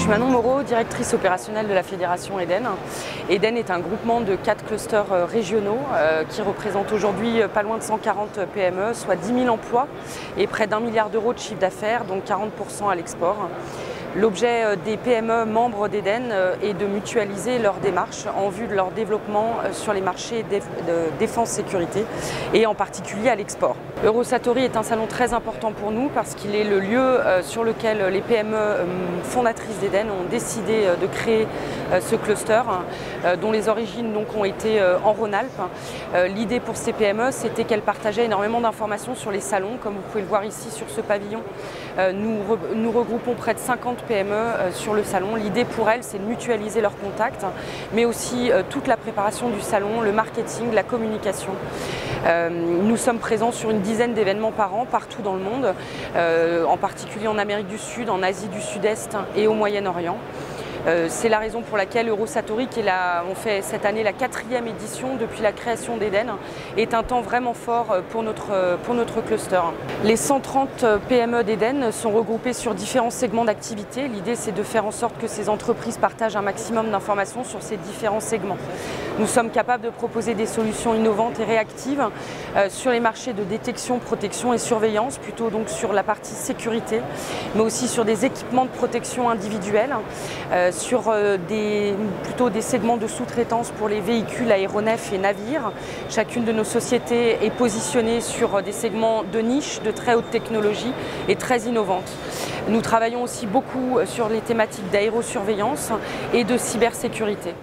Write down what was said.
suis Manon Moreau, directrice opérationnelle de la Fédération Eden. Eden est un groupement de 4 clusters régionaux qui représentent aujourd'hui pas loin de 140 PME, soit 10 000 emplois et près d'1 milliard d'euros de chiffre d'affaires, donc 40% à l'export. L'objet des PME membres d'Eden est de mutualiser leurs démarches en vue de leur développement sur les marchés de défense-sécurité et en particulier à l'export. Eurosatory est un salon très important pour nous parce qu'il est le lieu sur lequel les PME fondatrices d'Eden ont décidé de créer ce cluster dont les origines donc ont été en Rhône-Alpes. L'idée pour ces PME, c'était qu'elles partageaient énormément d'informations sur les salons, comme vous pouvez le voir ici sur ce pavillon. Nous regroupons près de 50 PME sur le salon. L'idée pour elles, c'est de mutualiser leurs contacts, mais aussi toute la préparation du salon, le marketing, la communication. Nous sommes présents sur une dizaine d'événements par an, partout dans le monde, en particulier en Amérique du Sud, en Asie du Sud-Est et au Moyen-Orient. C'est la raison pour laquelle Eurosatory, on fait cette année la 4e édition depuis la création d'Eden, est un temps vraiment fort pour notre cluster. Les 130 PME d'Eden sont regroupées sur différents segments d'activité. L'idée, c'est de faire en sorte que ces entreprises partagent un maximum d'informations sur ces différents segments. Nous sommes capables de proposer des solutions innovantes et réactives sur les marchés de détection, protection et surveillance, plutôt donc sur la partie sécurité, mais aussi sur des équipements de protection individuels, sur plutôt des segments de sous-traitance pour les véhicules, aéronefs et navires. Chacune de nos sociétés est positionnée sur des segments de niche, de très haute technologie et très innovantes. Nous travaillons aussi beaucoup sur les thématiques d'aérosurveillance et de cybersécurité.